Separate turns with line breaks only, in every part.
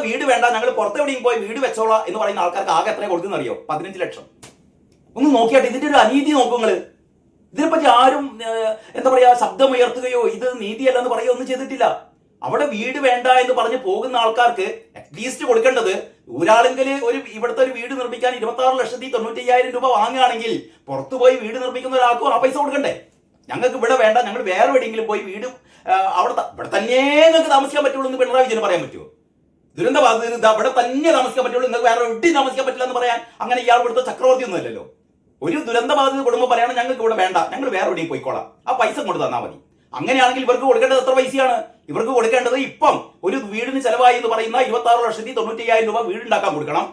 വീട് വേണ്ട, ഞങ്ങൾ പുറത്തെവിടെയും പോയി വീട് വെച്ചോളാം എന്ന് പറയുന്ന ആൾക്കാർക്ക് ആകെ എത്ര കൊടുക്കുന്ന അറിയോ? 15 ലക്ഷം. ഒന്ന് നോക്കിയാട്ടെ, ഇതിന്റെ ഒരു അനീതി നോക്കുങ്ങൾ. ഇതിനെപ്പറ്റി ആരും എന്താ പറയാ ശബ്ദമുയർത്തുകയോ ഇത് നീതിയല്ല എന്ന് പറയുകയോ ഒന്നും ചെയ്തിട്ടില്ല. അവിടെ വീട് വേണ്ട എന്ന് പറഞ്ഞ് പോകുന്ന ആൾക്കാർക്ക് അറ്റ്ലീസ്റ്റ് കൊടുക്കേണ്ടത്, ഒരാളെങ്കിൽ ഇവിടുത്തെ ഒരു വീട് നിർമ്മിക്കാൻ 26,95,000 രൂപ വാങ്ങുകയാണെങ്കിൽ പുറത്തുപോയി വീട് നിർമ്മിക്കുന്ന ഒരാൾക്കും ആ പൈസ കൊടുക്കണ്ടേ? ഞങ്ങൾക്ക് ഇവിടെ വേണ്ട, ഞങ്ങൾ വേറെ എവിടെയെങ്കിലും പോയി വീട് ഇവിടെ തന്നെ നിങ്ങൾക്ക് താമസിക്കാൻ പറ്റുള്ളൂ എന്ന് പിണറായി വിജയൻ പറയാൻ പറ്റുമോ? ദുരന്ത ബാധിത ഇവിടെ തന്നെ താമസിക്കാൻ പറ്റുള്ളൂ, നിങ്ങൾക്ക് വേറെ എവിടെയും താമസിക്കാൻ പറ്റില്ല എന്ന് പറയാൻ അങ്ങനെ ഇയാൾ ഇവിടുത്തെ ചക്രവർത്തി ഒന്നും അല്ലല്ലോ. ഒരു ദുരന്ത ബാധിത കുടുംബം പറയാണ് ഞങ്ങൾക്ക് ഇവിടെ വേണ്ട, ഞങ്ങൾ വേറെ എവിടെയും പോയിക്കോളാം, ആ പൈസ കൊണ്ട് തന്നാൽ മതി. അങ്ങനെയാണെങ്കിൽ ഇവർക്ക് കൊടുക്കേണ്ടത് എത്ര പൈസയാണ്? ഇവർക്ക് കൊടുക്കേണ്ടത് ഇപ്പം ഒരു വീടിന് ചെലവായി എന്ന് പറയുന്ന 26,95,000 രൂപ വീടുണ്ടാക്കാൻ കൊടുക്കണം.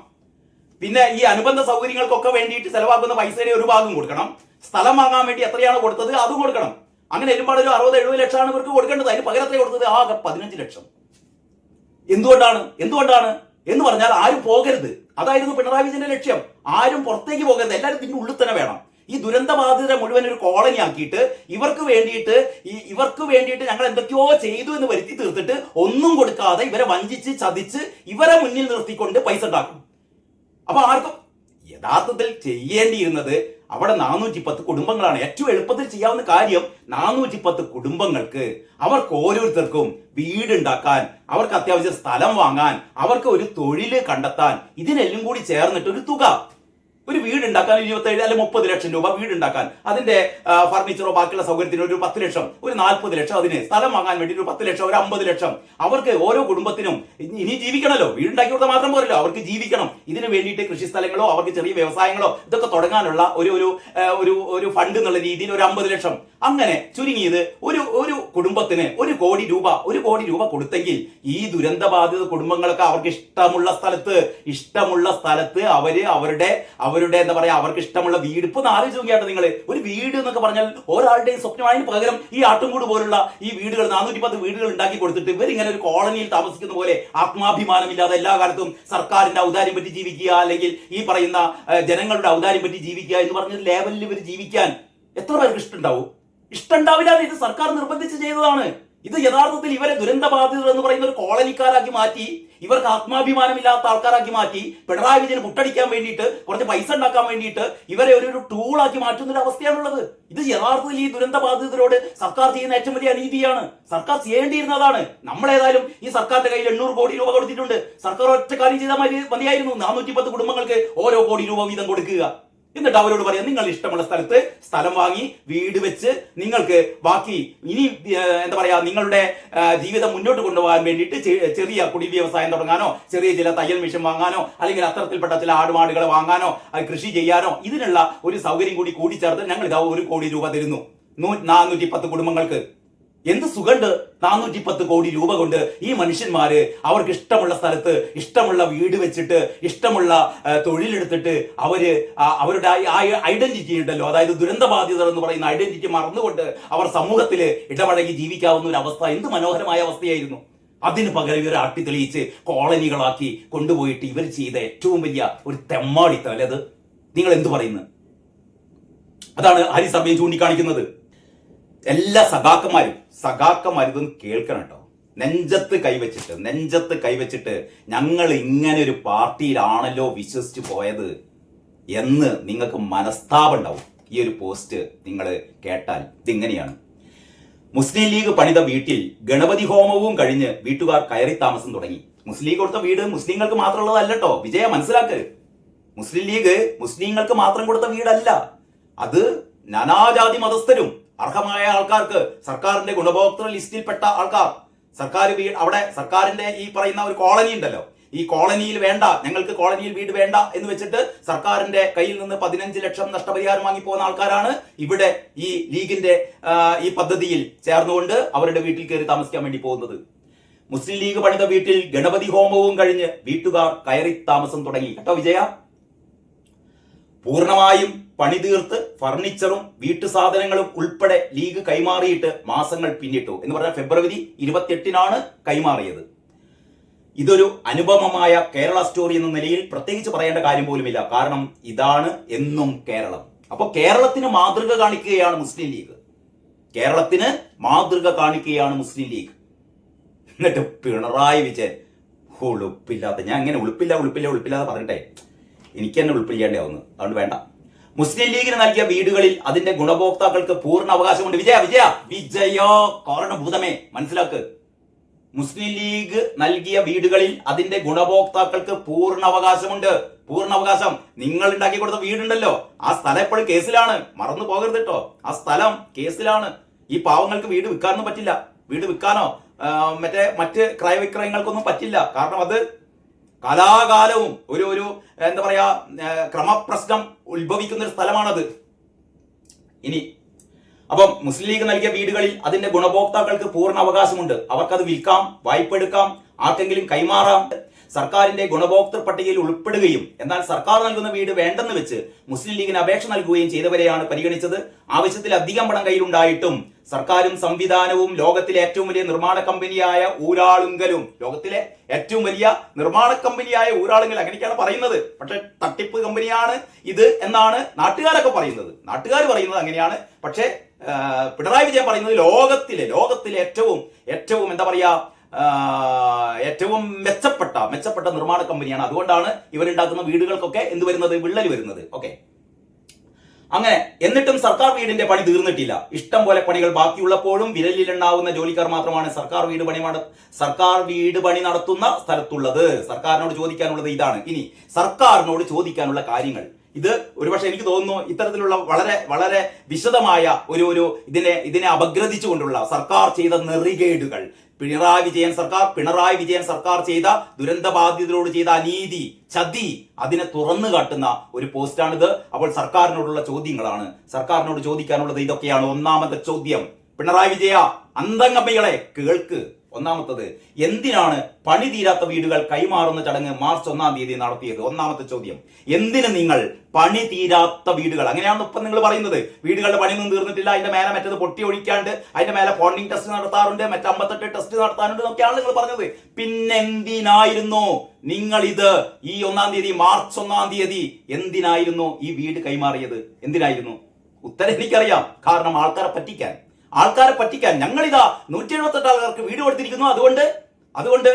പിന്നെ ഈ അനുബന്ധ സൗകര്യങ്ങൾക്കൊക്കെ വേണ്ടിയിട്ട് ചെലവാക്കുന്ന പൈസയുടെ ഒരു ഭാഗം കൊടുക്കണം. സ്ഥലം വാങ്ങാൻ വേണ്ടി എത്രയാണ് കൊടുത്തത് അതും കൊടുക്കണം. അങ്ങനെ ഒരുപാട് ഒരു 60-70 ലക്ഷമാണ് ഇവർക്ക് കൊടുക്കേണ്ടത്. അതിന് പകരം എത്ര കൊടുത്തത്? ആകെ 15 ലക്ഷം. എന്തുകൊണ്ടാണ് എന്ന് പറഞ്ഞാൽ ആരും പോകരുത്. അതായിരുന്നു പിണറായി വിജയന്റെ ലക്ഷ്യം. ആരും പുറത്തേക്ക് പോകരുത്, എല്ലാവരും ഇതിന്റെ ഉള്ളിൽ തന്നെ വേണം. ഈ ദുരന്ത ബാധിതരെ മുഴുവൻ ഒരു കോളനി ആക്കിയിട്ട് ഇവർക്ക് വേണ്ടിയിട്ട് ഞങ്ങൾ എന്തൊക്കെയോ ചെയ്തു എന്ന് വരുത്തി തീർത്തിട്ട് ഒന്നും കൊടുക്കാതെ ഇവരെ വഞ്ചിച്ച് ചതിച്ച് ഇവരെ മുന്നിൽ നിർത്തിക്കൊണ്ട് പൈസ ഉണ്ടാക്കും. അപ്പൊ ആർക്കും യഥാർത്ഥത്തിൽ ചെയ്യേണ്ടിയിരുന്നത് അവിടെ 410 കുടുംബങ്ങളാണ്. ഏറ്റവും എളുപ്പത്തിൽ ചെയ്യാവുന്ന കാര്യം 410 കുടുംബങ്ങൾക്ക് അവർക്ക് ഓരോരുത്തർക്കും വീടുണ്ടാക്കാൻ, അവർക്ക് അത്യാവശ്യം സ്ഥലം വാങ്ങാൻ, അവർക്ക് ഒരു തൊഴിൽ കണ്ടെത്താൻ, ഇതിനെല്ലാം കൂടി ചേർന്നിട്ട് ഒരു തുക, ഒരു വീടുണ്ടാക്കാൻ 27 അല്ലെങ്കിൽ 30 ലക്ഷം രൂപ വീടുണ്ടാക്കാൻ, അതിന്റെ ഫർണിച്ചറോ ബാക്കിയുള്ള സൗകര്യത്തിന് ഒരു 10 ലക്ഷം, ഒരു 40 ലക്ഷം, അതിന് സ്ഥലം വാങ്ങാൻ വേണ്ടി ഒരു 10 ലക്ഷം, ഒരു 50 ലക്ഷം. അവർക്ക് ഓരോ കുടുംബത്തിനും ഇനി ജീവിക്കണമല്ലോ, വീടുണ്ടാക്കി കൊടുത്താൽ മാത്രം പോരല്ലോ, അവർക്ക് ജീവിക്കണം. ഇതിന് വേണ്ടിയിട്ട് കൃഷി സ്ഥലങ്ങളോ അവർക്ക് ചെറിയ വ്യവസായങ്ങളോ ഇതൊക്കെ തുടങ്ങാനുള്ള ഒരു ഫണ്ട് എന്നുള്ള രീതിയിൽ ഒരു 50 ലക്ഷം. അങ്ങനെ ചുരുങ്ങിയത് ഒരു കുടുംബത്തിന് 1 കോടി രൂപ കൊടുത്തെങ്കിൽ ഈ ദുരന്തബാധിത കുടുംബങ്ങളൊക്കെ അവർക്ക് ഇഷ്ടമുള്ള സ്ഥലത്ത് അവരുടെ എന്താ പറയാ അവർക്ക് ഇഷ്ടമുള്ള വീട്. ഇപ്പൊ ആലോചിച്ച് നോക്കിയാട്ടെ നിങ്ങൾ, ഒരു വീട് എന്നൊക്കെ പറഞ്ഞാൽ ഒരാളുടെയും സ്വപ്നം. അതിന് പകരം ഈ ആട്ടുംകൂട് പോലുള്ള ഈ വീടുകൾ 410 വീടുകൾ ഉണ്ടാക്കി കൊടുത്തിട്ട് ഇവരിങ്ങനെ ഒരു കോളനിയിൽ താമസിക്കുന്ന പോലെ ആത്മാഭിമാനമില്ലാതെ എല്ലാ കാലത്തും സർക്കാരിന്റെ ഔദാര്യം പറ്റി ജീവിക്കുക, അല്ലെങ്കിൽ ഈ പറയുന്ന ജനങ്ങളുടെ ഔദാര്യം പറ്റി ജീവിക്കുക എന്ന് പറഞ്ഞ ലേവലിൽ ഇവർ ജീവിക്കാൻ എത്ര പേർക്ക് ഇഷ്ടമുണ്ടാവില്ല. ഇത് സർക്കാർ നിർബന്ധിച്ച് ചെയ്തതാണ്. ഇത് യഥാർത്ഥത്തിൽ ഇവരെ ദുരന്ത ബാധിതർ എന്ന് പറയുന്ന ഒരു കോളനിക്കാരാക്കി മാറ്റി, ഇവർക്ക് ആത്മാഭിമാനമില്ലാത്ത ആൾക്കാരാക്കി മാറ്റി, പിണറായി വിജയന് പുട്ടടിക്കാൻ വേണ്ടിയിട്ട്, കുറച്ച് പൈസ ഉണ്ടാക്കാൻ വേണ്ടിയിട്ട് ഇവരെ ഒരു ടൂളാക്കി മാറ്റുന്ന ഒരു അവസ്ഥയാണുള്ളത്. ഇത് യഥാർത്ഥത്തിൽ ഈ ദുരന്ത ബാധിതരോട് സർക്കാർ ചെയ്യുന്ന ഏറ്റവും വലിയ അനീതിയാണ്. സർക്കാർ ചെയ്യേണ്ടിയിരുന്നതാണ്. നമ്മളേതായാലും ഈ സർക്കാരിന്റെ കയ്യിൽ 800 കോടി രൂപ കൊടുത്തിട്ടുണ്ട്. സർക്കാർ ഒറ്റ കാര്യം ചെയ്താൽ മതിയായിരുന്നു. 410 കുടുംബങ്ങൾക്ക് ഓരോ കോടി രൂപ വീതം കൊടുക്കുക. എന്നിട്ട് അവരോട് പറയാം, നിങ്ങൾ ഇഷ്ടമുള്ള സ്ഥലത്ത് സ്ഥലം വാങ്ങി വീട് വെച്ച് നിങ്ങൾക്ക് ബാക്കി ഇനി എന്താ പറയാ നിങ്ങളുടെ ജീവിതം മുന്നോട്ട് കൊണ്ടുപോകാൻ വേണ്ടിയിട്ട് ചെറിയ കുടി വ്യവസായം തുടങ്ങാനോ, ചെറിയ ചില തയ്യൽ മെഷീൻ വാങ്ങാനോ, അല്ലെങ്കിൽ അത്തരത്തിൽപ്പെട്ട ചില ആടുമാടുകളെ വാങ്ങാനോ, കൃഷി ചെയ്യാനോ, ഇതിനുള്ള ഒരു സൗകര്യം കൂടി കൂടിച്ചേർത്ത് ഞങ്ങൾ ഇതാ 1 കോടി രൂപ തരുന്നു 410 കുടുംബങ്ങൾക്ക്. എന്ത് സുഖമുണ്ട് 410 കോടി രൂപ കൊണ്ട് ഈ മനുഷ്യന്മാര് അവർക്ക് ഇഷ്ടമുള്ള സ്ഥലത്ത് ഇഷ്ടമുള്ള വീട് വെച്ചിട്ട് ഇഷ്ടമുള്ള തൊഴിലെടുത്തിട്ട് അവരുടെ ഐഡന്റിറ്റി ഉണ്ടല്ലോ, അതായത് ദുരന്തബാധിതർ എന്ന് പറയുന്ന ഐഡന്റിറ്റി മറന്നുകൊണ്ട് അവർ സമൂഹത്തിൽ ഇടപഴകി ജീവിക്കാവുന്ന ഒരു അവസ്ഥ. എന്ത് മനോഹരമായ അവസ്ഥയായിരുന്നു. അതിന് പകരം ഇവർ തെളിയിച്ച് കോളനികളാക്കി കൊണ്ടുപോയിട്ട് ഇവർ ചെയ്ത ഏറ്റവും വലിയ ഒരു തെമ്മാടിത്തം. അത് നിങ്ങൾ എന്ത് പറയുന്നു? അതാണ് ഹാരിസ് അർബൈൻ ചൂണ്ടിക്കാണിക്കുന്നത്. എല്ലാ സഖാക്കന്മാരും ഇതൊന്ന് കേൾക്കണം കേട്ടോ. നെഞ്ചത്ത് കൈവച്ചിട്ട് ഞങ്ങൾ ഇങ്ങനെ ഒരു പാർട്ടിയിലാണല്ലോ വിശ്വസിച്ച് പോയത് എന്ന് നിങ്ങൾക്ക് മനസ്താപം ഉണ്ടാവും. ഈ ഒരു പോസ്റ്റ് നിങ്ങൾ കേട്ടാൽ ഇതിങ്ങനെയാണ്: മുസ്ലിം ലീഗ് പണിത വീട്ടിൽ ഗണപതി ഹോമവും കഴിഞ്ഞ് വീട്ടുകാർ കയറി താമസം തുടങ്ങി. മുസ്ലിം ലീഗ് കൊടുത്ത വീട് മുസ്ലിങ്ങൾക്ക് മാത്രമുള്ളതല്ലോ വിജയ, മനസ്സിലാക്ക്. മുസ്ലിം ലീഗ് മുസ്ലിങ്ങൾക്ക് മാത്രം കൊടുത്ത വീടല്ല, അത് നാനാജാതി മതസ്ഥരും അർഹമായ ആൾക്കാർക്ക്, സർക്കാരിന്റെ ഗുണഭോക്തൃ ലിസ്റ്റിൽപ്പെട്ട ആൾക്കാർ, അവിടെ സർക്കാരിന്റെ ഈ പറയുന്ന ഒരു കോളനി ഉണ്ടല്ലോ, ഈ കോളനിയിൽ വേണ്ട, ഞങ്ങൾക്ക് കോളനിയിൽ വീട് വേണ്ട എന്ന് വെച്ചിട്ട് സർക്കാരിന്റെ കയ്യിൽ നിന്ന് 15 ലക്ഷം നഷ്ടപരിഹാരം വാങ്ങി പോകുന്ന ആൾക്കാരാണ് ഇവിടെ ഈ ലീഗിന്റെ ഈ പദ്ധതിയിൽ ചേർന്നുകൊണ്ട് അവരുടെ വീട്ടിൽ കയറി താമസിക്കാൻ വേണ്ടി പോകുന്നത്. മുസ്ലിം ലീഗ് പണിത വീട്ടിൽ ഗണപതി ഹോമവും കഴിഞ്ഞ് വീട്ടുകാർ കയറി താമസം തുടങ്ങി. കേട്ടോ വിജയ, പൂർണ്ണമായും പണി തീർത്ത് ഫർണിച്ചറും വീട്ടു സാധനങ്ങളും ഉൾപ്പെടെ ലീഗ് കൈമാറിയിട്ട് മാസങ്ങൾ പിന്നിട്ടു. എന്ന് പറഞ്ഞാൽ ഫെബ്രുവരി 28-നാണ് കൈമാറിയത്. ഇതൊരു അനുപമമായ കേരള സ്റ്റോറി എന്ന നിലയിൽ പ്രത്യേകിച്ച് പറയേണ്ട കാര്യം പോലുമില്ല. കാരണം ഇതാണ് എന്നും കേരളം. അപ്പൊ കേരളത്തിന് മാതൃക കാണിക്കുകയാണ് മുസ്ലിം ലീഗ്. എന്നിട്ട് പിണറായി വിജയൻ ഉളുപ്പില്ലാത്ത, ഞാൻ അങ്ങനെ ഉളുപ്പില്ലാതെ പറഞ്ഞിട്ടെ എനിക്ക് തന്നെ ഉളുപ്പില്ലാണ്ടാവുന്നു. അതുകൊണ്ട് വേണ്ട. മുസ്ലിം ലീഗിന് നൽകിയ വീടുകളിൽ അതിന്റെ ഗുണഭോക്താക്കൾക്ക് പൂർണ്ണ അവകാശമുണ്ട്. വിജയ കാരണഭൂതമേ, മനസ്സിലാക്ക്. മുസ്ലിം ലീഗ് നൽകിയ വീടുകളിൽ അതിന്റെ ഗുണഭോക്താക്കൾക്ക് പൂർണ്ണ അവകാശമുണ്ട്. പൂർണ്ണ അവകാശം. നിങ്ങൾ ഉണ്ടാക്കി കൊടുത്ത വീടുണ്ടല്ലോ, ആ സ്ഥലം എപ്പോഴും കേസിലാണ്, മറന്നു പോകരുത് കേട്ടോ. ആ സ്ഥലം കേസിലാണ്. ഈ പാവങ്ങൾക്ക് വീട് വിൽക്കാനൊന്നും പറ്റില്ല. വീട് വിൽക്കാനോ മറ്റ് ക്രയവിക്രയങ്ങൾക്കൊന്നും പറ്റില്ല. കാരണം അത് കാലാകാലവും ഒരു എന്താ പറയാ ക്രമപ്രശ്നം ഉത്ഭവിക്കുന്ന ഒരു സ്ഥലമാണത്. ഇനി അപ്പം മുസ്ലിം ലീഗ് നൽകിയ വീടുകളിൽ അതിന്റെ ഗുണഭോക്താക്കൾക്ക് പൂർണ്ണ അവകാശമുണ്ട്. അവർക്കത് വിൽക്കാം, വായ്പ എടുക്കാം, ആർക്കെങ്കിലും കൈമാറാം. സർക്കാരിന്റെ ഗുണഭോക്തൃ പട്ടികയിൽ ഉൾപ്പെടുകയും എന്നാൽ സർക്കാർ നൽകുന്ന വീട് വേണ്ടെന്ന് വെച്ച് മുസ്ലിം ലീഗിന് അപേക്ഷ നൽകുകയും ചെയ്തവരെയാണ് പരിഗണിച്ചത്. ആവശ്യത്തിലധികം പണം കയ്യിലുണ്ടായിട്ടും സർക്കാരും സംവിധാനവും ലോകത്തിലെ ഏറ്റവും വലിയ നിർമ്മാണ കമ്പനിയായ ഊരാളുങ്കലും, ലോകത്തിലെ ഏറ്റവും വലിയ നിർമ്മാണ കമ്പനിയായ ഊരാളുങ്കൽ, അങ്ങനെയൊക്കെയാണ് പറയുന്നത്. പക്ഷെ തട്ടിപ്പ് കമ്പനിയാണ് ഇത് എന്നാണ് നാട്ടുകാരൊക്കെ പറയുന്നത്. നാട്ടുകാർ പറയുന്നത് അങ്ങനെയാണ്. പക്ഷെ പിണറായി വിജയൻ പറയുന്നത് ലോകത്തിലെ ഏറ്റവും എന്താ പറയാ ഏറ്റവും മെച്ചപ്പെട്ട നിർമ്മാണ കമ്പനിയാണ്. അതുകൊണ്ടാണ് ഇവരുണ്ടാക്കുന്ന വീടുകൾക്കൊക്കെ എന്ത് വരുന്നത്, വിള്ളൽ വരുന്നത്. ഓക്കെ, അങ്ങനെ എന്നിട്ടും സർക്കാർ വീടിന്റെ പണി തീർന്നിട്ടില്ല. ഇഷ്ടം പോലെ പണികൾ ബാക്കിയുള്ളപ്പോഴും വിരലിലെണ്ണാവുന്ന ജോലിക്കാർ മാത്രമാണ് സർക്കാർ വീട് പണി നടത്തുന്ന സ്ഥലത്തുള്ളത്. സർക്കാരിനോട് ചോദിക്കാനുള്ളത് ഇതാണ്. ഇനി സർക്കാരിനോട് ചോദിക്കാനുള്ള കാര്യങ്ങൾ ഇത് ഒരുപക്ഷെ എനിക്ക് തോന്നുന്നു ഇത്തരത്തിലുള്ള വളരെ വിശദമായ ഒരു ഇതിനെ അപഗ്രഥിച്ചുകൊണ്ടുള്ള സർക്കാർ ചെയ്ത നെറികേടുകൾ, പിണറായി വിജയൻ സർക്കാർ ചെയ്ത ദുരന്തബാധിതരോട് ചെയ്ത അനീതി, ചതി, അതിനെ തുറന്നു കാട്ടുന്ന ഒരു പോസ്റ്റാണിത്. അപ്പോൾ സർക്കാരിനോടുള്ള ചോദ്യങ്ങളാണ്. സർക്കാരിനോട് ചോദിക്കാനുള്ളത് ഇതൊക്കെയാണ്. ഒന്നാമത്തെ ചോദ്യം, പിണറായി വിജയ അന്തംഗമ്മികളെ കേൾക്ക്. ഒന്നാമത്തത്, എന്തിനാണ് പണി തീരാത്ത വീടുകൾ കൈമാറുന്ന ചടങ്ങ് മാർച്ച് 1-ാം തീയതി നടത്തിയത്? ഒന്നാമത്തെ ചോദ്യം, എന്തിന് നിങ്ങൾ പണി തീരാത്ത വീടുകൾ, അങ്ങനെയാണ് ഇപ്പം നിങ്ങൾ പറയുന്നത്, വീടുകളുടെ പണിയൊന്നും തീർന്നിട്ടില്ല, അതിന്റെ മേലെ മറ്റത് പൊട്ടി ഒഴിക്കാണ്ട്, അതിന്റെ മേലെ ബോണ്ടിങ് ടെസ്റ്റ് നടത്താറുണ്ട്, 58 ടെസ്റ്റ് നടത്താറുണ്ട് എന്നൊക്കെയാണ് നിങ്ങൾ പറഞ്ഞത്. പിന്നെന്തിനായിരുന്നു നിങ്ങൾ ഇത് ഈ 1-ാം തീയതി, മാർച്ച് 1-ാം തീയതി എന്തിനായിരുന്നു ഈ വീട് കൈമാറിയത്? എന്തിനായിരുന്നു? ഉത്തരം എനിക്കറിയാം. കാരണം ആൾക്കാരെ പറ്റിക്കാൻ ഞങ്ങളിതാ 178 ആൾക്കാർക്ക് വീട് കൊടുത്തിരിക്കുന്നു, അതുകൊണ്ട്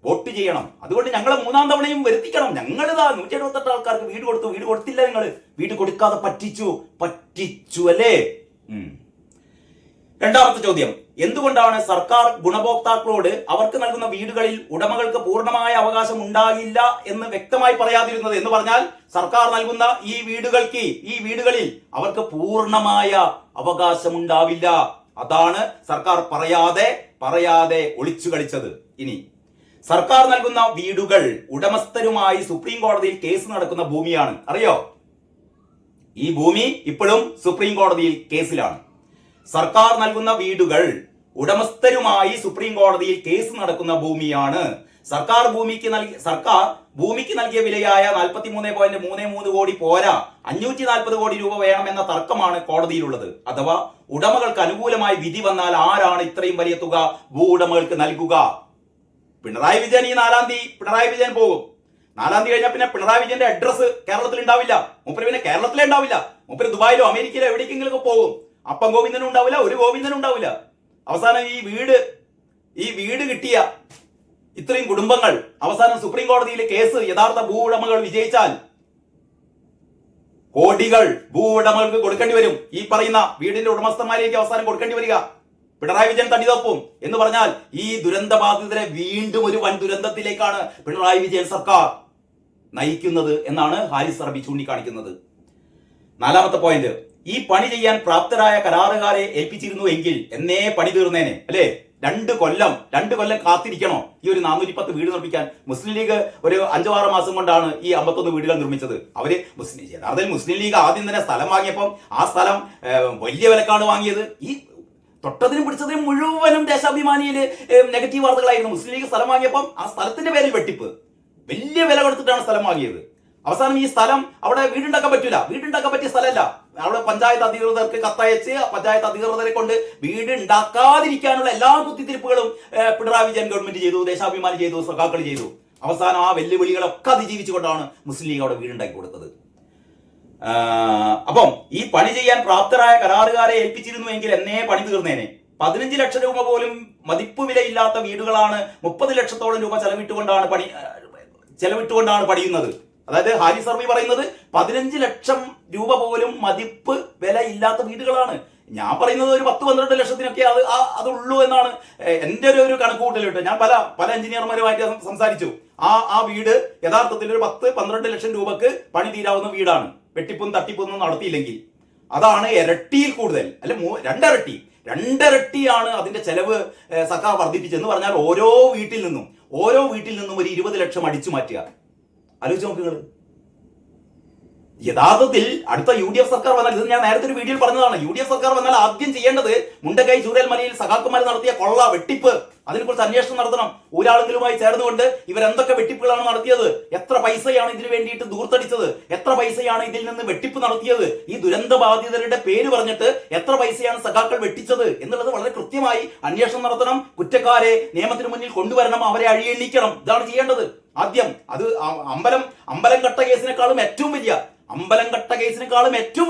വോട്ട് ചെയ്യണം, അതുകൊണ്ട് ഞങ്ങളെ 3-ാം തവണയും വരുത്തിക്കണം. ഞങ്ങളിതാ 178 ആൾക്കാർക്ക് വീട് കൊടുത്തില്ല. നിങ്ങൾ വീട് കൊടുക്കാതെ പറ്റിച്ചു അല്ലേ? രണ്ടാമത്തെ ചോദ്യം, എന്തുകൊണ്ടാണ് സർക്കാർ ഗുണഭോക്താക്കളോട് അവർക്ക് നൽകുന്ന വീടുകളിൽ ഉടമകൾക്ക് പൂർണ്ണമായ അവകാശം ഉണ്ടാകില്ല എന്ന് വ്യക്തമായി പറയാതിരുന്നത്? എന്ന് പറഞ്ഞാൽ സർക്കാർ നൽകുന്ന ഈ വീടുകളിൽ അവർക്ക് പൂർണ്ണമായ അവകാശം ഉണ്ടാവില്ല. അതാണ് സർക്കാർ പറയാതെ ഒളിച്ചു കളിച്ചത്. ഇനി സർക്കാർ നൽകുന്ന വീടുകൾ ഉടമസ്ഥരുമായി സുപ്രീം കോടതിയിൽ കേസ് നടക്കുന്ന ഭൂമിയാണ്. അറിയോ? ഈ ഭൂമി ഇപ്പോഴും സുപ്രീം കോടതിയിൽ കേസിലാണ്. സർക്കാർ നൽകുന്ന വീടുകൾ ഉടമസ്ഥരുമായി സുപ്രീം കോടതിയിൽ കേസ് നടക്കുന്ന ഭൂമിയാണ്. സർക്കാർ ഭൂമിക്ക് നൽകിയ വിലയായ 43.33 കോടി പോരാ, 540 കോടി രൂപ വേണമെന്ന തർക്കമാണ് കോടതിയിലുള്ളത്. അഥവാ ഉടമകൾക്ക് അനുകൂലമായി വിധി വന്നാൽ ആരാണ് ഇത്രയും വലിയ തുക ഭൂവുടമകൾക്ക് നൽകുക? പിണറായി വിജയൻ ഈ 4-ാം തീയതി പിണറായി വിജയൻ പോകും. 4-ാം തീയതി കഴിഞ്ഞാൽ പിന്നെ പിണറായി വിജയന്റെ അഡ്രസ് കേരളത്തിൽ ഉണ്ടാവില്ല. മൂപ്പര് കേരളത്തിലേ ഉണ്ടാവില്ല. മൂപ്പര് ദുബായിലോ അമേരിക്കയിലോ എവിടേക്കെങ്കിലും പോകും. അപ്പം ഗോവിന്ദനും ഉണ്ടാവില്ല, ഒരു ഗോവിന്ദനും ഉണ്ടാവില്ല. അവസാനം ഈ വീട് കിട്ടിയ ഇത്രയും കുടുംബങ്ങൾ അവസാനം സുപ്രീം കോടതിയിലെ കേസ് യഥാർത്ഥ ഭൂവുടമകൾ വിജയിച്ചാൽ കോടികൾ ഭൂവുടമകൾക്ക് കൊടുക്കേണ്ടി വരും. ഈ പറയുന്ന വീടിന്റെ ഉടമസ്ഥന്മാരേക്ക് അവസാനം കൊടുക്കേണ്ടി വരിക. പിണറായി വിജയൻ തടിതപ്പും എന്ന് പറഞ്ഞാൽ ഈ ദുരന്തബാധിതരെ വീണ്ടും ഒരു വൻ ദുരന്തത്തിലേക്കാണ് പിണറായി വിജയൻ സർക്കാർ നയിക്കുന്നത് എന്നാണ് ഹാരിസ് അറബി ചൂണ്ടിക്കാണിക്കുന്നത്. 4-ാമത്തെ പോയിന്റ്, ഈ പണി ചെയ്യാൻ പ്രാപ്തരായ കരാറുകാരെ ഏൽപ്പിച്ചിരുന്നു എങ്കിൽ എന്നേ പണി തീർന്നേനെ അല്ലേ? 2 കൊല്ലം കാത്തിരിക്കണോ ഈ ഒരു 410 വീട് നിർമ്മിക്കാൻ? മുസ്ലിം ലീഗ് ഒരു 5-6 മാസം കൊണ്ടാണ് ഈ 51 വീടുകൾ നിർമ്മിച്ചത്. യഥാർത്ഥത്തിൽ മുസ്ലിം ലീഗ് ആദ്യം തന്നെ സ്ഥലം വാങ്ങിയപ്പം ആ സ്ഥലം വലിയ വിലക്കാണ് വാങ്ങിയത്. ഈ തൊട്ടതിനും പിടിച്ചതിനും മുഴുവനും ദേശാഭിമാനിയില് നെഗറ്റീവ് വാർത്തകളായിരുന്നു. മുസ്ലിം ലീഗ് സ്ഥലം വാങ്ങിയപ്പം ആ സ്ഥലത്തിന്റെ പേരിൽ വെട്ടിപ്പ്, വലിയ വില കൊടുത്തിട്ടാണ് സ്ഥലം വാങ്ങിയത്. അവസാനം ഈ സ്ഥലം അവിടെ വീടുണ്ടാക്കാൻ പറ്റിയ സ്ഥലമല്ല. അവിടെ പഞ്ചായത്ത് അധികൃതർക്ക് കത്തയച്ച് പഞ്ചായത്ത് അധികൃതരെ കൊണ്ട് വീട് ഉണ്ടാക്കാതിരിക്കാനുള്ള എല്ലാ കുത്തിത്തിരിപ്പുകളും പിണറായി വിജയൻ ഗവൺമെന്റ് ചെയ്തു, ദേശാഭിമാനി ചെയ്തു, സഖാക്കൾ ചെയ്തു. അവസാനം ആ വെല്ലുവിളികളൊക്കെ അതിജീവിച്ചുകൊണ്ടാണ് മുസ്ലിം ലീഗ് അവിടെ വീടുണ്ടാക്കി കൊടുത്തത്. അപ്പം ഈ പണി ചെയ്യാൻ പ്രാപ്തരായ കരാറുകാരെ ഏൽപ്പിച്ചിരുന്നുവെങ്കിൽ എന്നേ പണി തീർന്നേനെ. 15 ലക്ഷം രൂപ പോലും മതിപ്പ് വിലയില്ലാത്ത വീടുകളാണ് 30 ലക്ഷത്തോളം രൂപ ചെലവിട്ടുകൊണ്ടാണ് പണിയുന്നത്. അതായത് ഹാരി സർവി പറയുന്നത് 15 ലക്ഷം രൂപ പോലും മതിപ്പ് വില ഇല്ലാത്ത വീടുകളാണ്. ഞാൻ പറയുന്നത് ഒരു 10-12 ലക്ഷത്തിനൊക്കെ അതുള്ളൂ എന്നാണ് എൻ്റെ ഒരു കണക്കുകൂട്ടൽ കേട്ടോ. ഞാൻ പല എഞ്ചിനീയർമാരുമായിട്ട് സംസാരിച്ചു. ആ വീട് യഥാർത്ഥത്തിൽ ഒരു 10-12 ലക്ഷം രൂപക്ക് പണി തീരാവുന്ന വീടാണ്, വെട്ടിപ്പും തട്ടിപ്പൊന്നും നടത്തിയില്ലെങ്കിൽ. അതാണ് ഇരട്ടിയിൽ കൂടുതൽ, അല്ലെ രണ്ടരട്ടിയാണ് അതിന്റെ ചെലവ് സർക്കാർ വർദ്ധിപ്പിച്ചെന്ന് പറഞ്ഞാൽ ഓരോ വീട്ടിൽ നിന്നും ഒരു 20 ലക്ഷം അടിച്ചു മാറ്റുക. ആലോചിച്ച് നോക്കുക. യഥാർത്ഥത്തിൽ അടുത്ത UDF സർക്കാർ വന്നാൽ, ഇത് ഞാൻ നേരത്തെ ഒരു വീഡിയോയിൽ പറഞ്ഞതാണ്, UDF സർക്കാർ വന്നാൽ ആദ്യം ചെയ്യേണ്ടത് മുണ്ടക്കൈ ചൂരൽമലയിൽ സഖാക്കന്മാർ നടത്തിയ കൊള്ള വെട്ടിപ്പ് അതിനെക്കുറിച്ച് അന്വേഷണം നടത്തണം. ഊരാളുകളുമായി ചേർന്നുകൊണ്ട് ഇവരെന്തൊക്കെ വെട്ടിപ്പുകളാണ് നടത്തിയത്, എത്ര പൈസയാണ് ഇതിനു വേണ്ടിയിട്ട് ദൂർത്തടിച്ചത്, എത്ര പൈസയാണ് ഇതിൽ നിന്ന് വെട്ടിപ്പ് നടത്തിയത്, ഈ ദുരന്ത ബാധിതരുടെ പേര് പറഞ്ഞിട്ട് എത്ര പൈസയാണ് സഖാക്കൾ വെട്ടിച്ചത് എന്നുള്ളത് വളരെ കൃത്യമായി അന്വേഷണം നടത്തണം. കുറ്റക്കാരെ നിയമത്തിന് മുന്നിൽ കൊണ്ടുവരണം, അവരെ അഴിയെണ്ണിക്കണം. ഇതാണ് ചെയ്യേണ്ടത് ആദ്യം. അത് അമ്പലം കട്ട കേസിനേക്കാളും ഏറ്റവും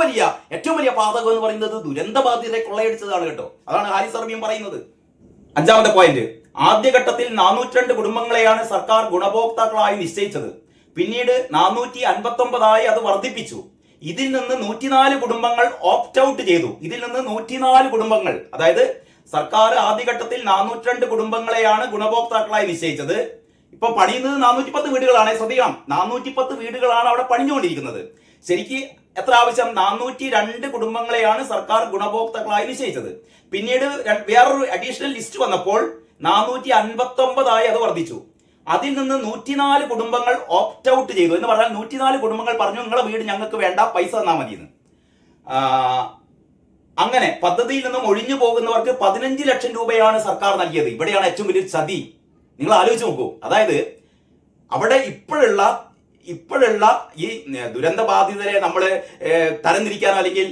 വലിയ പാതകം എന്ന് പറയുന്നത് ദുരന്ത ബാധിതരെ കൊള്ളയടിച്ചതാണ് കേട്ടോ. അതാണ് ഹാരി സർവിയും പറയുന്നത്. 5ാമത്തെ പോയിന്റ്, ആദ്യഘട്ടത്തിൽ 402 കുടുംബങ്ങളെയാണ് സർക്കാർ ഗുണഭോക്താക്കളായി നിശ്ചയിച്ചത്. പിന്നീട് 459 അത് വർദ്ധിപ്പിച്ചു. ഇതിൽ നിന്ന് 104 കുടുംബങ്ങൾ ഓപ്റ്റ് ഔട്ട് ചെയ്തു. അതായത് സർക്കാർ ആദ്യഘട്ടത്തിൽ 402 കുടുംബങ്ങളെയാണ് ഗുണഭോക്താക്കളായി നിശ്ചയിച്ചത്. ഇപ്പൊ പണിയുന്നത് 410 വീടുകളാണ്. ശ്രദ്ധിക്കണം, 410 വീടുകളാണ് അവിടെ പണിഞ്ഞുകൊണ്ടിരിക്കുന്നത്. ശരിക്ക് എത്ര ആവശ്യം? 402 കുടുംബങ്ങളെയാണ് സർക്കാർ ഗുണഭോക്താക്കളായി നിശ്ചയിച്ചത്. പിന്നീട് വേറൊരു അഡീഷണൽ ലിസ്റ്റ് വന്നപ്പോൾ 459 അത് വർദ്ധിച്ചു. അതിൽ നിന്ന് 104 കുടുംബങ്ങൾ ഓപ്റ്റ് ഔട്ട് ചെയ്തു. എന്ന് പറഞ്ഞാൽ 104 കുടുംബങ്ങൾ പറഞ്ഞു നിങ്ങളെ വീട് ഞങ്ങൾക്ക് വേണ്ട, പൈസ തന്നാൽ മതി എന്ന്. അങ്ങനെ പദ്ധതിയിൽ നിന്നും ഒഴിഞ്ഞു പോകുന്നവർക്ക് 15 ലക്ഷം രൂപയാണ് സർക്കാർ നൽകിയത്. ഇവിടെയാണ് ഏറ്റവും വലിയ ചതി. നിങ്ങൾ ആലോചിച്ച് നോക്കൂ. അതായത് അവിടെ ഇപ്പോഴുള്ള ഈ ദുരന്ത ബാധിതരെ നമ്മൾ തരംതിരിക്കാനോ അല്ലെങ്കിൽ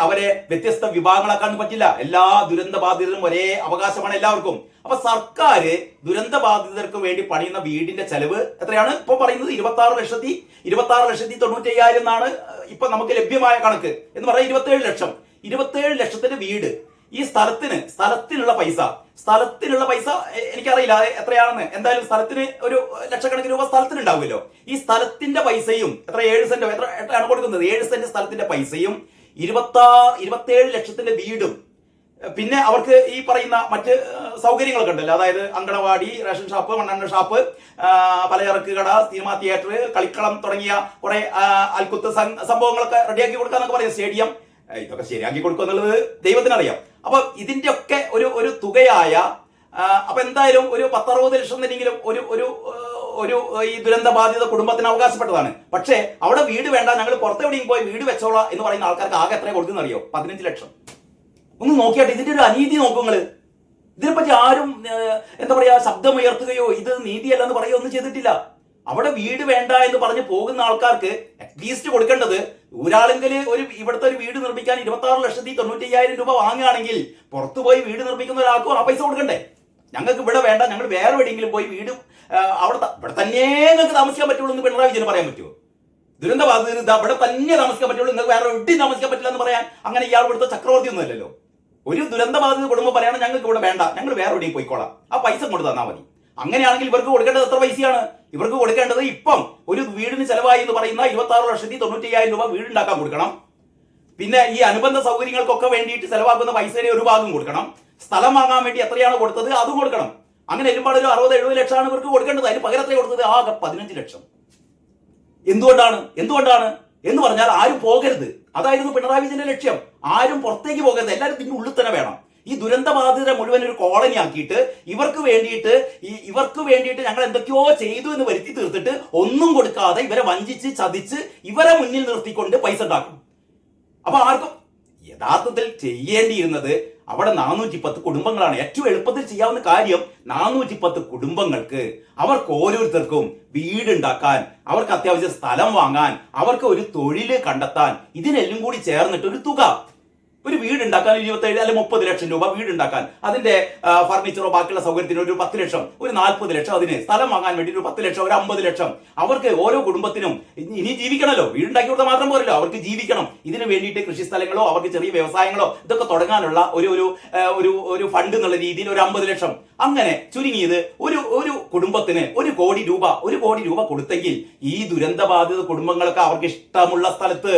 അവരെ വ്യത്യസ്ത വിഭാഗങ്ങളാക്കാൻ പറ്റില്ല. എല്ലാ ദുരന്ത ബാധിതരും ഒരേ അവകാശമാണ് എല്ലാവർക്കും. അപ്പൊ സർക്കാർ ദുരന്ത ബാധിതർക്ക് വേണ്ടി പണിയുന്ന വീടിന്റെ ചെലവ് എത്രയാണ് ഇപ്പൊ പറയുന്നത്? 26,95,000 എന്നാണ് ഇപ്പൊ നമുക്ക് ലഭ്യമായ കണക്ക്. എന്ന് പറഞ്ഞാൽ 27 ലക്ഷത്തിന്റെ വീട്. ഈ സ്ഥലത്തിനുള്ള പൈസ എനിക്കറിയില്ല എനിക്കറിയില്ല എത്രയാണെന്ന്. എന്തായാലും സ്ഥലത്തിന് ഒരു ലക്ഷക്കണക്കിന് രൂപ സ്ഥലത്തിന് ഉണ്ടാവുമല്ലോ. ഈ സ്ഥലത്തിന്റെ പൈസയും എത്ര, 7 സെന്റോ എത്രയാണ് കൊടുക്കുന്നത്? 7 സെന്റ് സ്ഥലത്തിന്റെ പൈസയും 27 ലക്ഷത്തിന്റെ വീടും, പിന്നെ അവർക്ക് ഈ പറയുന്ന മറ്റ് സൗകര്യങ്ങളൊക്കെ ഉണ്ടല്ലോ. അതായത് അങ്കണവാടി, റേഷൻ ഷോപ്പ്, മണ്ണെണ്ണ ഷോപ്പ്, പലചരക്ക് കട, സിനിമാ തിയേറ്റർ, കളിക്കളം തുടങ്ങിയ കുറെ അൽക്കുത്ത് സംഭവങ്ങളൊക്കെ റെഡിയാക്കി കൊടുക്കാന്നൊക്കെ പറയും. സ്റ്റേഡിയം, ഇതൊക്കെ ശരിയാക്കി കൊടുക്കുക എന്നുള്ളത് ദൈവത്തിനറിയാം. അപ്പൊ ഇതിന്റെ ഒക്കെ ഒരു തുകയായ, അപ്പൊ എന്തായാലും ഒരു 10-60 ലക്ഷം തന്നെങ്കിലും ഒരു ഈ ദുരന്ത ബാധിത കുടുംബത്തിന് അവകാശപ്പെട്ടതാണ്. പക്ഷേ അവിടെ വീട് വേണ്ട, ഞങ്ങൾ പുറത്തെവിടെയും പോയി വീട് വെച്ചോളാം എന്ന് പറയുന്ന ആൾക്കാർക്ക് ആകെ എത്ര കൊടുക്കുന്ന അറിയോ? 15 ലക്ഷം. ഒന്ന് നോക്കിയാട്ടെ, ഇതിന്റെ ഒരു അനീതി നോക്കുങ്ങള്. ഇതിനെപ്പറ്റി ആരും എന്താ പറയാ ശബ്ദമുയർത്തുകയോ ഇത് നീതിയല്ലെന്ന് പറയുകയോ ഒന്നും ചെയ്തിട്ടില്ല. അവിടെ വീട് വേണ്ട എന്ന് പറഞ്ഞ് പോകുന്ന ആൾക്കാർക്ക് അറ്റ്ലീസ്റ്റ് കൊടുക്കേണ്ടത്, ഒരാളെങ്കിൽ ഇവിടുത്തെ ഒരു വീട് നിർമ്മിക്കാൻ 26,95,000 രൂപ വാങ്ങുകയാണെങ്കിൽ പുറത്തുപോയി വീട് നിർമ്മിക്കുന്ന ഒരാൾക്കും ആ പൈസ കൊടുക്കണ്ടേ? ഞങ്ങൾക്ക് ഇവിടെ വേണ്ട, ഞങ്ങൾ വേറെ എവിടെയെങ്കിലും പോയി വീട് ഇവിടെ തന്നെ നിങ്ങൾക്ക് താമസിക്കാൻ പറ്റുള്ളൂ എന്ന് പിണറായി വിജയന് പറയാൻ പറ്റുമോ? ദുരന്ത ബാധിതർ ഇവിടെ തന്നെ താമസിക്കാൻ പറ്റുള്ളൂ, നിങ്ങൾക്ക് വേറെ എവിടെയും താമസിക്കാൻ പറ്റില്ല എന്ന് പറയാൻ അങ്ങനെ ഇയാൾ ഇവിടുത്തെ ചക്രവർത്തി ഒന്നും അല്ലല്ലോ. ഒരു ദുരന്ത ബാധിത കുടുംബം പറയാണ് ഞങ്ങൾക്ക് ഇവിടെ വേണ്ട, ഞങ്ങൾ വേറെ എവിടെയും പോയിക്കോളാം, ആ പൈസ കൊണ്ട് തന്നാൽ മതി. അങ്ങനെയാണെങ്കിൽ ഇവർക്ക് കൊടുക്കേണ്ടത് എത്ര പൈസയാണ്? ഇവർക്ക് കൊടുക്കേണ്ടത് ഇപ്പം ഒരു വീടിന് ചെലവായി എന്ന് പറയുന്ന 26,95,000 രൂപ വീടുണ്ടാക്കാൻ കൊടുക്കണം. പിന്നെ ഈ അനുബന്ധ സൗകര്യങ്ങൾക്കൊക്കെ വേണ്ടിയിട്ട് ചെലവാക്കുന്ന പൈസയുടെ ഒരു ഭാഗം കൊടുക്കണം. സ്ഥലം വാങ്ങാൻ വേണ്ടി എത്രയാണ് കൊടുത്തത് അതും കൊടുക്കണം. അങ്ങനെ ഒരുപാട് ഒരു 60-70 ലക്ഷമാണ് ഇവർക്ക് കൊടുക്കേണ്ടത്. അതിന് പകരം എത്ര കൊടുത്തത്? ആകെ 15 ലക്ഷം. എന്തുകൊണ്ടാണ് എന്ന് പറഞ്ഞാൽ ആരും പോകരുത്. അതായിരുന്നു പിണറായി വിജയന്റെ ലക്ഷ്യം. ആരും പുറത്തേക്ക് പോകരുത്, എല്ലാവരും ഇതിന്റെ ഉള്ളിൽ തന്നെ വേണം. ഈ ദുരന്ത ബാധിതരെ മുഴുവൻ ഒരു കോളനി ആക്കിയിട്ട് ഇവർക്ക് വേണ്ടിയിട്ട് ഞങ്ങൾ എന്തൊക്കെയോ ചെയ്തു എന്ന് വരുത്തി തീർത്തിട്ട് ഒന്നും കൊടുക്കാതെ ഇവരെ വഞ്ചിച്ച് ചതിച്ച് ഇവരെ മുന്നിൽ നിർത്തിക്കൊണ്ട് പൈസ ഉണ്ടാക്കും. അപ്പൊ ആർക്കും യഥാർത്ഥത്തിൽ ചെയ്യേണ്ടിയിരുന്നത് അവിടെ 410 കുടുംബങ്ങളാണ്. ഏറ്റവും എളുപ്പത്തിൽ ചെയ്യാവുന്ന കാര്യം 410 കുടുംബങ്ങൾക്ക് അവർക്ക് ഓരോരുത്തർക്കും വീടുണ്ടാക്കാൻ, അവർക്ക് അത്യാവശ്യം സ്ഥലം വാങ്ങാൻ, അവർക്ക് ഒരു തൊഴിൽ കണ്ടെത്താൻ, ഇതിനെല്ലാം കൂടി ചേർന്നിട്ട് ഒരു തുക ഒരു വീട് ഉണ്ടാക്കാൻ 27 അല്ലെങ്കിൽ 30 ലക്ഷം രൂപ വീട് ഉണ്ടാക്കാൻ, അതിന്റെ ഫർണിച്ചറോ ബാക്കിയുള്ള സൗകര്യത്തിനോ ഒരു 10 ലക്ഷം, ഒരു 40 ലക്ഷം, അതിന് സ്ഥലം വാങ്ങാൻ വേണ്ടി ഒരു 10 ലക്ഷം, ഒരു 50 ലക്ഷം. അവർക്ക് ഓരോ കുടുംബത്തിനും ഇനി ജീവിക്കണമല്ലോ, വീടുണ്ടാക്കി കൊടുത്താൽ മാത്രം പോരല്ലോ, അവർക്ക് ജീവിക്കണം. ഇതിന് വേണ്ടിയിട്ട് കൃഷി സ്ഥലങ്ങളോ അവർക്ക് ചെറിയ വ്യവസായങ്ങളോ ഇതൊക്കെ തുടങ്ങാനുള്ള ഒരു ഫണ്ട് എന്നുള്ള രീതിയിൽ ഒരു 50 ലക്ഷം. അങ്ങനെ ചുരുങ്ങിയത് ഒരു കുടുംബത്തിന് 1 കോടി രൂപ കൊടുത്തെങ്കിൽ ഈ ദുരന്തബാധിത കുടുംബങ്ങൾക്ക് അവർക്ക് ഇഷ്ടമുള്ള സ്ഥലത്ത്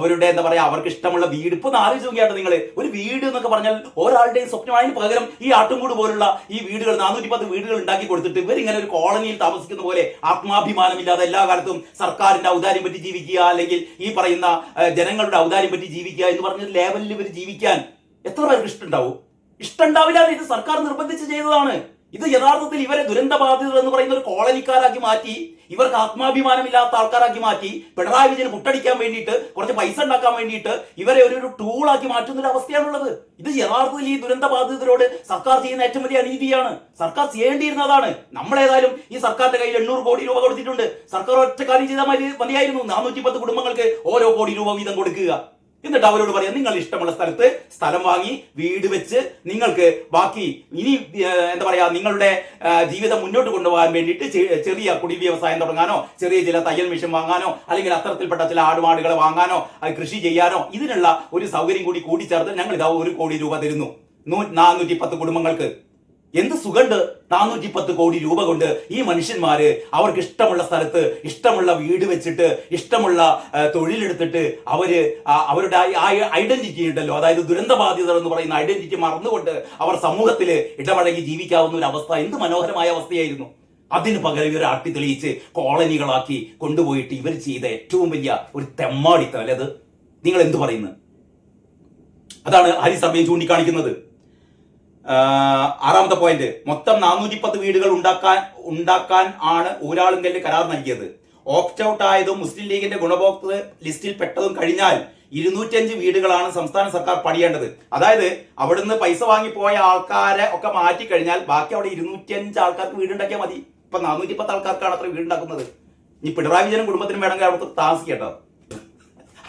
അവരുടെ എന്താ പറയാ, അവർക്ക് ഇഷ്ടമുള്ള വീട്. ഇപ്പൊ ആലോചിച്ച് നോക്കിയാട്ടെ നിങ്ങൾ, ഒരു വീട് എന്നൊക്കെ പറഞ്ഞാൽ ഒരാളുടെയും സ്വപ്നം. അതിന് പകരം ഈ ആട്ടുംകൂട് പോലുള്ള ഈ വീടുകൾ 410 വീടുകൾ ഉണ്ടാക്കി കൊടുത്തിട്ട് ഇവരിങ്ങനെ ഒരു കോളനിയിൽ താമസിക്കുന്ന പോലെ ആത്മാഭിമാനമില്ലാതെ എല്ലാ കാലത്തും സർക്കാരിന്റെ ഔദാര്യം പറ്റി ജീവിക്കുക, അല്ലെങ്കിൽ ഈ പറയുന്ന ജനങ്ങളുടെ ഔദാര്യം പറ്റി ജീവിക്കുക എന്ന് പറഞ്ഞ ലേവലിൽ ഇവർ ജീവിക്കാൻ എത്ര പേർക്ക് ഇഷ്ടമുണ്ടാവും? ഇഷ്ടമുണ്ടാവില്ല. ഇത് സർക്കാർ നിർബന്ധിച്ച് ചെയ്തതാണ്. ഇത് യഥാർത്ഥത്തിൽ ഇവരെ ദുരന്തബാധിതർ എന്ന് പറയുന്ന ഒരു കോളനിക്കാരാക്കി മാറ്റി, ഇവർക്ക് ആത്മാഭിമാനമില്ലാത്ത ആൾക്കാരാക്കി മാറ്റി, പിണറായി വിജയന് പുട്ടടിക്കാൻ വേണ്ടിയിട്ട്, കുറച്ച് പൈസ ഉണ്ടാക്കാൻ വേണ്ടിയിട്ട് ഇവരെ ഒരു ടൂളാക്കി മാറ്റുന്ന ഒരു അവസ്ഥയാണുള്ളത്. ഇത് യഥാർത്ഥത്തിൽ ഈ ദുരന്തബാധിതരോട് സർക്കാർ ചെയ്യുന്ന ഏറ്റവും വലിയ അനീതിയാണ്. സർക്കാർ ചെയ്യേണ്ടിയിരുന്നതാണ്. നമ്മളേതായാലും ഈ സർക്കാരിന്റെ കയ്യിൽ 800 കോടി രൂപ കൊടുത്തിട്ടുണ്ട്. സർക്കാർ ഒറ്റ കാര്യം ചെയ്താൽ മതിയായിരുന്നു. 410 കുടുംബങ്ങൾക്ക് ഓരോ കോടി രൂപ വീതം കൊടുക്കുക. എന്നിട്ട് അവരോട് പറയാം, നിങ്ങൾ ഇഷ്ടമുള്ള സ്ഥലത്ത് സ്ഥലം വാങ്ങി വീട് വെച്ച് നിങ്ങൾക്ക് ബാക്കി ഇനി എന്താ പറയാ, നിങ്ങളുടെ ജീവിതം മുന്നോട്ട് കൊണ്ടുപോകാൻ വേണ്ടിയിട്ട് ചെറിയ കുടി വ്യവസായം തുടങ്ങാനോ, ചെറിയ ചില തയ്യൽ മെഷീൻ വാങ്ങാനോ, അല്ലെങ്കിൽ അത്തരത്തിൽപ്പെട്ട ചില ആടുമാടുകളെ വാങ്ങാനോ, കൃഷി ചെയ്യാനോ, ഇതിനുള്ള ഒരു സൗകര്യം കൂടി കൂടിച്ചേർത്ത് ഞങ്ങൾ ഇതാ 1 കോടി രൂപ തരുന്നു 410 കുടുംബങ്ങൾക്ക്. എന്ത് സുഖണ്ട് 410 കോടി രൂപ കൊണ്ട് ഈ മനുഷ്യന്മാര് അവർക്ക് ഇഷ്ടമുള്ള സ്ഥലത്ത് ഇഷ്ടമുള്ള വീട് വെച്ചിട്ട് ഇഷ്ടമുള്ള തൊഴിലെടുത്തിട്ട് അവരുടെ ഐഡന്റിറ്റി ഉണ്ടല്ലോ, അതായത് ദുരന്തബാധിതർ എന്ന് പറയുന്ന ഐഡന്റിറ്റി മറന്നുകൊണ്ട് അവർ സമൂഹത്തിൽ ഇടപഴകി ജീവിക്കാവുന്ന ഒരു അവസ്ഥ. എന്ത് മനോഹരമായ അവസ്ഥയായിരുന്നു. അതിന് പകരം ഇവർ ആട്ടി തെളിയിച്ച് കോളനികളാക്കി കൊണ്ടുപോയിട്ട് ഇവർ ചെയ്ത ഏറ്റവും വലിയ ഒരു തെമ്മാടിത്തം അല്ലേ അത്? നിങ്ങൾ എന്ത് പറയുന്നു? അതാണ് ഹാരിസ് അർബൈൻ ചൂണ്ടിക്കാണിക്കുന്നത്. 6ാമത്തെ പോയിന്റ്, മൊത്തം 410 വീടുകൾ ഉണ്ടാക്കാൻ ആണ് ഊരാളുങ്കലിന് കരാർ നൽകിയത്. ഓപ്റ്റ് ഔട്ട് ആയതും മുസ്ലിം ലീഗിന്റെ ഗുണഭോക്തൃ ലിസ്റ്റിൽ പെട്ടതും കഴിഞ്ഞാൽ 205 വീടുകളാണ് സംസ്ഥാന സർക്കാർ പണിയേണ്ടത്. അതായത് അവിടുന്ന് പൈസ വാങ്ങിപ്പോയ ആൾക്കാരെ ഒക്കെ മാറ്റി കഴിഞ്ഞാൽ ബാക്കി അവിടെ 205 ആൾക്കാർക്ക് വീടുണ്ടാക്കിയാൽ മതി. ഇപ്പൊ 410 ആൾക്കാർക്കാണ് അത്ര വീടുണ്ടാക്കുന്നത്. ഇനി പിണറായി വിജയനും കുടുംബത്തിനും വേണമെങ്കിൽ അവിടുത്തെ താമസിക്കട്ടോ,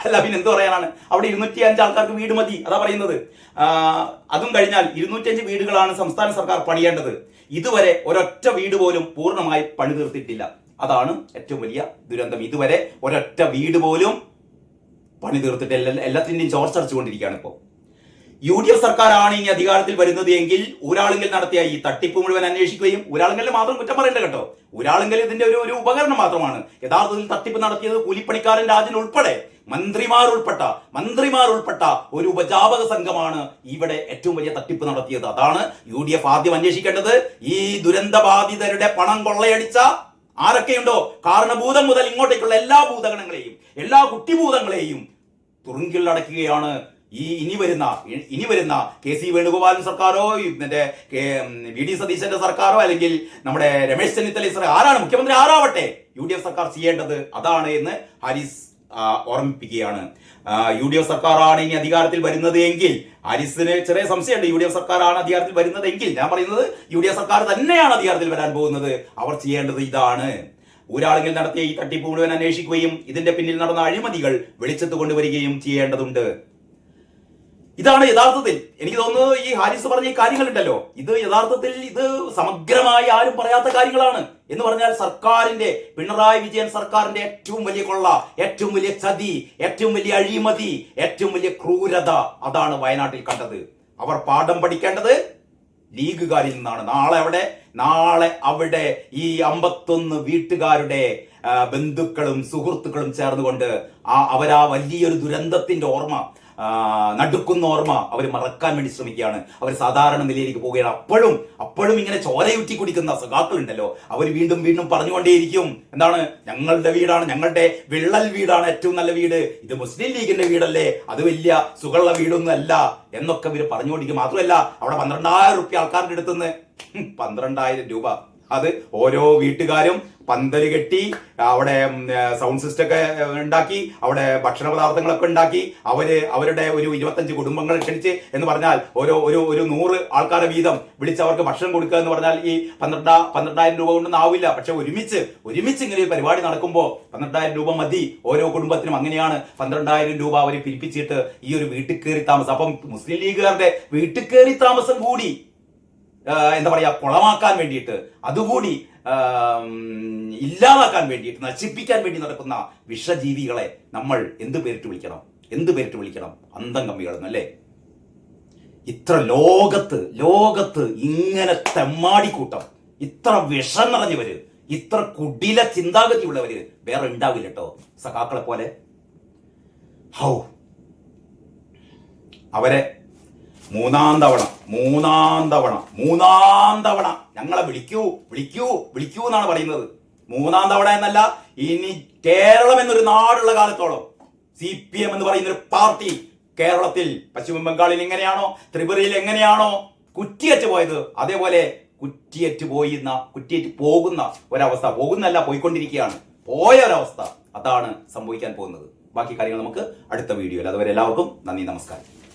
അല്ല പിന്നെ എന്ത് പറയാനാണ്? അവിടെ 205 ആൾക്കാർക്ക് വീട് മതി, അതാ പറയുന്നത്. അതും കഴിഞ്ഞാൽ 205 വീടുകളാണ് സംസ്ഥാന സർക്കാർ പണിയേണ്ടത്. ഇതുവരെ ഒരൊറ്റ വീട് പോലും പൂർണ്ണമായി പണി തീർത്തിട്ടില്ല. അതാണ് ഏറ്റവും വലിയ ദുരന്തം. ഇതുവരെ ഒരൊറ്റ വീട് പോലും പണി തീർത്തിട്ടില്ല. എല്ലാത്തിന്റെയും ചോർച്ചടിച്ചുകൊണ്ടിരിക്കുകയാണ് ഇപ്പോൾ. UDF സർക്കാരാണ് ഇനി അധികാരത്തിൽ വരുന്നത് എങ്കിൽ ഊരാളുങ്കൽ നടത്തിയ ഈ തട്ടിപ്പ് മുഴുവൻ അന്വേഷിക്കുകയും, ഊരാളുങ്കലിൽ മാത്രം കുറ്റം പറയേണ്ട കേട്ടോ, ഊരാളുങ്കൽ ഇതിന്റെ ഒരു ഉപകരണം മാത്രമാണ്. യഥാർത്ഥത്തിൽ തട്ടിപ്പ് നടത്തിയത് കൂലിപ്പണിക്കാരൻ രാജൻ ഉൾപ്പെടെ മന്ത്രിമാർ ഉൾപ്പെട്ട ഒരു ഉപജാപക സംഘമാണ് ഇവിടെ ഏറ്റവും വലിയ തട്ടിപ്പ് നടത്തിയത്. അതാണ് UDF ആദ്യം അന്വേഷിക്കേണ്ടത്. ഈ ദുരന്തബാധിതരുടെ പണം കൊള്ളയടിച്ച ആരൊക്കെയുണ്ടോ, കാരണഭൂതം മുതൽ ഇങ്ങോട്ടേക്കുള്ള എല്ലാ ഭൂതഗണങ്ങളെയും, എല്ലാ കുട്ടിഭൂതങ്ങളെയും തുറുങ്കിൽ അടയ്ക്കുകയാണ് ഇനി വരുന്ന KC വേണുഗോപാലൻ സർക്കാരോ, VD സതീശന്റെ സർക്കാരോ, അല്ലെങ്കിൽ നമ്മുടെ രമേശ് ചെന്നിത്തല ആരാണ് മുഖ്യമന്ത്രി ആരാവട്ടെ, UDF സർക്കാർ ചെയ്യേണ്ടത് അതാണ് എന്ന് ഹാരിസ് ഓർമ്മിപ്പിക്കുകയാണ്. UDF സർക്കാരാണ് ഇനി അധികാരത്തിൽ വരുന്നത് എങ്കിൽ, ഹാരിസിന് ചെറിയ സംശയമുണ്ട്, UDF സർക്കാരാണ് അധികാരത്തിൽ വരുന്നതെങ്കിൽ, ഞാൻ പറയുന്നത് UDF സർക്കാർ തന്നെയാണ് അധികാരത്തിൽ വരാൻ പോകുന്നത്. അവർ ചെയ്യേണ്ടത് ഇതാണ്. ഊരാളുങ്കൽ നടത്തിയ ഈ തട്ടിപ്പ് മുഴുവൻ അന്വേഷിക്കുകയും ഇതിന്റെ പിന്നിൽ നടന്ന അഴിമതികൾ വെളിച്ചത്ത് കൊണ്ടുവരികയും ചെയ്യേണ്ടതുണ്ട്. ഇതാണ് യഥാർത്ഥത്തിൽ എനിക്ക് തോന്നുന്നത് ഈ ഹാരിസ് പറഞ്ഞ ഈ കാര്യങ്ങളുണ്ടല്ലോ, ഇത് യഥാർത്ഥത്തിൽ ഇത് സമഗ്രമായി ആരും പറയാത്ത കാര്യങ്ങളാണ്. എന്ന് പറഞ്ഞാൽ സർക്കാരിന്റെ, പിണറായി വിജയൻ സർക്കാരിന്റെ ഏറ്റവും വലിയ കൊള്ള, ഏറ്റവും വലിയ ചതി, ഏറ്റവും വലിയ അഴിമതി, ഏറ്റവും വലിയ ക്രൂരത അതാണ് വയനാട്ടിൽ കണ്ടത്. അവർ പാഠം പഠിക്കേണ്ടത് ലീഗുകാരിൽ നിന്നാണ്. നാളെ അവിടെ ഈ 51 വീട്ടുകാരുടെ ബന്ധുക്കളും സുഹൃത്തുക്കളും ചേർന്നുകൊണ്ട് അവരാ വലിയൊരു ദുരന്തത്തിന്റെ ഓർമ്മ, നടുക്കുന്ന ഓർമ്മ അവർ മറക്കാൻ വേണ്ടി ശ്രമിക്കുകയാണ്. അവർ സാധാരണ നിലയിലേക്ക് പോവുകയാണ്. അപ്പോഴും ഇങ്ങനെ ചോരയൂറ്റി കുടിക്കുന്ന സഖാക്കളുണ്ടല്ലോ, അവർ വീണ്ടും പറഞ്ഞുകൊണ്ടേയിരിക്കും, എന്താണ്, ഞങ്ങളുടെ വീടാണ്, ഞങ്ങളുടെ വിള്ളൽ വീടാണ് ഏറ്റവും നല്ല വീട്, ഇത് മുസ്ലിം ലീഗിന്റെ വീടല്ലേ, അത് വലിയ സുഖമുള്ള വീടൊന്നും അല്ല എന്നൊക്കെ ഇവർ പറഞ്ഞുകൊണ്ടിരിക്കും. മാത്രമല്ല അവിടെ 12,000 രൂപ ആൾക്കാരുടെ അടുത്തുനിന്ന് 12,000 രൂപ അത് ഓരോ വീട്ടുകാരും പന്തല് കെട്ടി അവിടെ സൗണ്ട് സിസ്റ്റം ഒക്കെ ഉണ്ടാക്കി അവിടെ ഭക്ഷണ പദാർത്ഥങ്ങളൊക്കെ ഉണ്ടാക്കി അവരുടെ ഒരു 25 കുടുംബങ്ങൾ ക്ഷണിച്ച് എന്ന് പറഞ്ഞാൽ ഒരു 100 ആൾക്കാരെ വീതം വിളിച്ച് അവർക്ക് ഭക്ഷണം കൊടുക്കുക എന്ന് പറഞ്ഞാൽ ഈ 12,000 രൂപ കൊണ്ടൊന്നും ആവില്ല. പക്ഷെ ഒരുമിച്ച് ഇങ്ങനെ ഒരു പരിപാടി നടക്കുമ്പോൾ 12,000 രൂപ മതി ഓരോ കുടുംബത്തിനും. അങ്ങനെയാണ് 12,000 രൂപ അവർ പിരിപ്പിച്ചിട്ട് ഈ ഒരു വീട്ടിൽ കയറി താമസം. അപ്പം മുസ്ലിം ലീഗുകാരുടെ വീട്ടിൽ കയറി താമസം കൂടി എന്താ പറയാ കുളമാക്കാൻ വേണ്ടിയിട്ട്, അതുകൂടി ഇല്ലാതാക്കാൻ വേണ്ടിയിട്ട്, നശിപ്പിക്കാൻ വേണ്ടി നടക്കുന്ന വിഷജീവികളെ നമ്മൾ എന്ത് പേരിട്ട് വിളിക്കണം? അന്തം കമ്മികളെന്നല്ലേ? ഇത്ര ലോകത്ത് ഇങ്ങനെ തെമ്മാടിക്കൂട്ടം, ഇത്ര വിഷം നിറഞ്ഞവര്, ഇത്ര കുടില ചിന്താഗതിയുള്ളവര് വേറെ ഉണ്ടാവില്ല കേട്ടോ, സഖാക്കളെ പോലെ. അവരെ മൂന്നാം തവണ ഞങ്ങളെ വിളിക്കൂ എന്നാണ് പറയുന്നത്. 3-ാം തവണ എന്നല്ല, ഇനി കേരളം എന്നൊരു നാടുള്ള കാലത്തോളം CPM എന്ന് പറയുന്ന ഒരു പാർട്ടി കേരളത്തിൽ, പശ്ചിമ ബംഗാളിൽ എങ്ങനെയാണോ, ത്രിപുരയിൽ എങ്ങനെയാണോ കുറ്റിയേറ്റ് പോയത്, അതേപോലെ കുറ്റിയേറ്റ് പോകുന്ന ഒരവസ്ഥ, പോയിക്കൊണ്ടിരിക്കുകയാണ്, പോയ ഒരവസ്ഥ, അതാണ് സംഭവിക്കാൻ പോകുന്നത്. ബാക്കി കാര്യങ്ങൾ നമുക്ക് അടുത്ത വീഡിയോയിൽ. അതുവരെ എല്ലാവർക്കും നന്ദി, നമസ്കാരം.